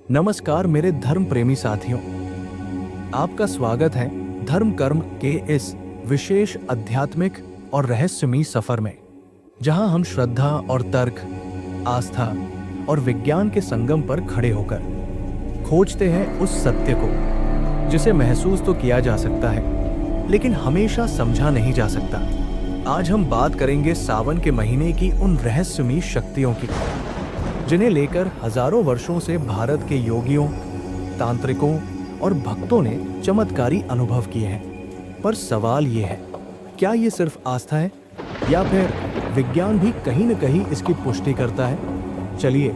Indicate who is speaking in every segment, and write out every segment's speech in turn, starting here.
Speaker 1: नमस्कार मेरे धर्म प्रेमी साथियों, आपका स्वागत है धर्म कर्म के इस विशेष आध्यात्मिक और रहस्यमयी सफर में, जहां हम श्रद्धा और तर्क, आस्था और विज्ञान के संगम पर खड़े होकर खोजते हैं उस सत्य को जिसे महसूस तो किया जा सकता है लेकिन हमेशा समझा नहीं जा सकता। आज हम बात करेंगे सावन के महीने की उन रहस्यमयी शक्तियों की जिन्हें लेकर हजारों वर्षों से भारत के योगियों, तांत्रिकों और भक्तों ने चमत्कारी अनुभव किए हैं। पर सवाल ये है, क्या ये सिर्फ आस्था है या फिर विज्ञान भी कहीं न कहीं इसकी पुष्टि करता है? चलिए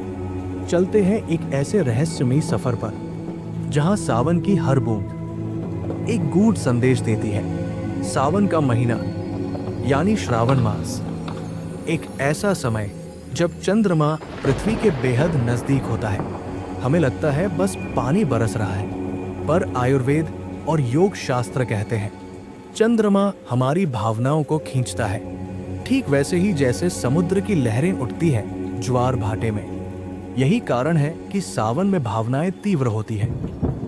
Speaker 1: चलते हैं एक ऐसे रहस्यमयी सफर पर जहां सावन की हर बूंद एक गूढ़ संदेश देती है। सावन का महीना यानी श्रावण मास, एक ऐसा समय जब चंद्रमा पृथ्वी के बेहद नजदीक होता है। हमें लगता है बस पानी बरस रहा है, पर आयुर्वेद और योग शास्त्र कहते हैं चंद्रमा हमारी भावनाओं को खींचता है, ठीक वैसे ही जैसे समुद्र की लहरें उठती है ज्वार भाटे में। यही कारण है कि सावन में भावनाएं तीव्र होती है,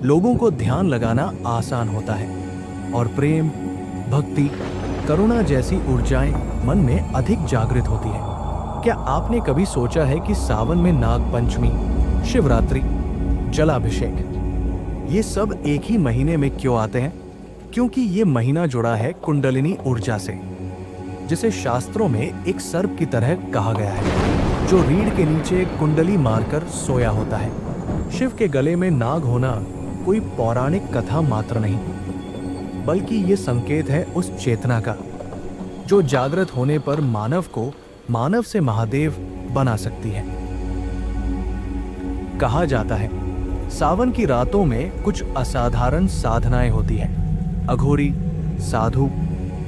Speaker 1: लोगों को ध्यान लगाना आसान होता है और प्रेम, भक्ति, करुणा जैसी ऊर्जाएं मन में अधिक जागृत होती है। क्या आपने कभी सोचा है कि सावन में नाग पंचमी, शिवरात्रि, जलाभिषेक ये सब एक ही महीने में क्यों आते हैं? क्योंकि ये महीना जुड़ा है कुंडलिनी ऊर्जा से, जिसे शास्त्रों में एक सर्प की तरह कहा गया है जो रीढ़ के नीचे कुंडली मारकर सोया होता है। शिव के गले में नाग होना कोई पौराणिक कथा मात्र नहीं, बल्कि ये संकेत है उस चेतना का जो जागृत होने पर मानव को मानव से महादेव बना सकती है। कहा जाता है सावन की रातों में कुछ असाधारण साधनाएं होती हैं। अघोरी, साधु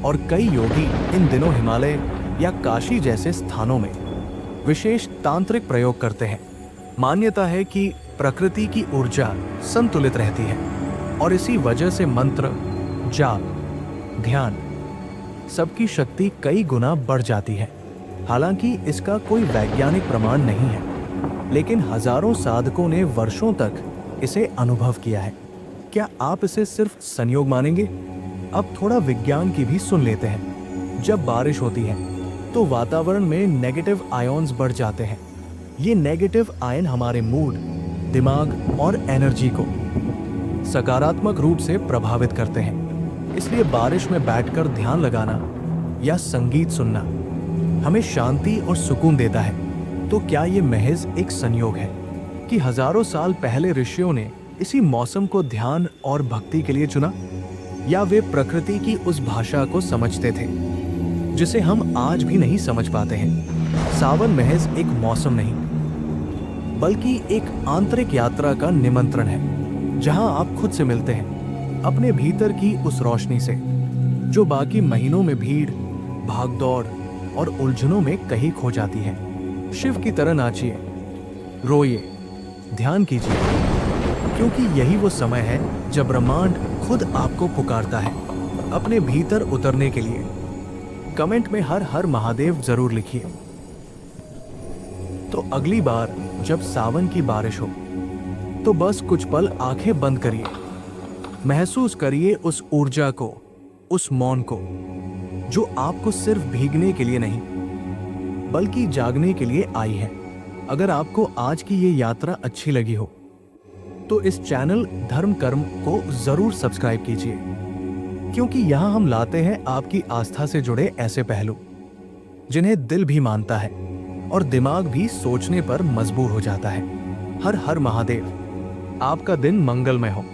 Speaker 1: और कई योगी इन दिनों हिमालय या काशी जैसे स्थानों में विशेष तांत्रिक प्रयोग करते हैं। मान्यता है कि प्रकृति की ऊर्जा संतुलित रहती है और इसी वजह से मंत्र, जाप, ध्यान सबकी शक्ति कई गुना बढ़ जाती है। हालांकि इसका कोई वैज्ञानिक प्रमाण नहीं है, लेकिन हजारों साधकों ने वर्षों तक इसे अनुभव किया है। क्या आप इसे सिर्फ संयोग मानेंगे? अब थोड़ा विज्ञान की भी सुन लेते हैं। जब बारिश होती है तो वातावरण में नेगेटिव आयॉन्स बढ़ जाते हैं। ये नेगेटिव आयन हमारे मूड, दिमाग और एनर्जी को सकारात्मक रूप से प्रभावित करते हैं। इसलिए बारिश में बैठकर ध्यान लगाना या संगीत सुनना हमें शांति और सुकून देता है। तो क्या ये महज एक संयोग है कि हजारों साल पहले ऋषियों ने इसी मौसम को ध्यान और भक्ति के लिए चुना, या वे प्रकृति की उस भाषा को समझते थे जिसे हम आज भी नहीं समझ पाते हैं? सावन महज एक मौसम नहीं, बल्कि एक आंतरिक यात्रा का निमंत्रण है, जहां आप खुद से मिलते हैं अपने भीतर की उस रोशनी से जो बाकी महीनों में भीड़, भागदौड़ और उलझनों में कहीं खो जाती है। शिव की तरह नाचिए, रोइए, ध्यान कीजिए, क्योंकि यही वो समय है जब ब्रह्मांड खुद आपको पुकारता है अपने भीतर उतरने के लिए। कमेंट में हर हर महादेव जरूर लिखिए। तो अगली बार जब सावन की बारिश हो तो बस कुछ पल आंखें बंद करिए, महसूस करिए उस ऊर्जा को, उस मौन को जो आपको सिर्फ भीगने के लिए नहीं बल्कि जागने के लिए आई है। अगर आपको आज की ये यात्रा अच्छी लगी हो तो इस चैनल धर्म कर्म को जरूर सब्सक्राइब कीजिए, क्योंकि यहाँ हम लाते हैं आपकी आस्था से जुड़े ऐसे पहलू जिन्हें दिल भी मानता है और दिमाग भी सोचने पर मजबूर हो जाता है। हर हर महादेव। आपका दिन मंगलमय हो।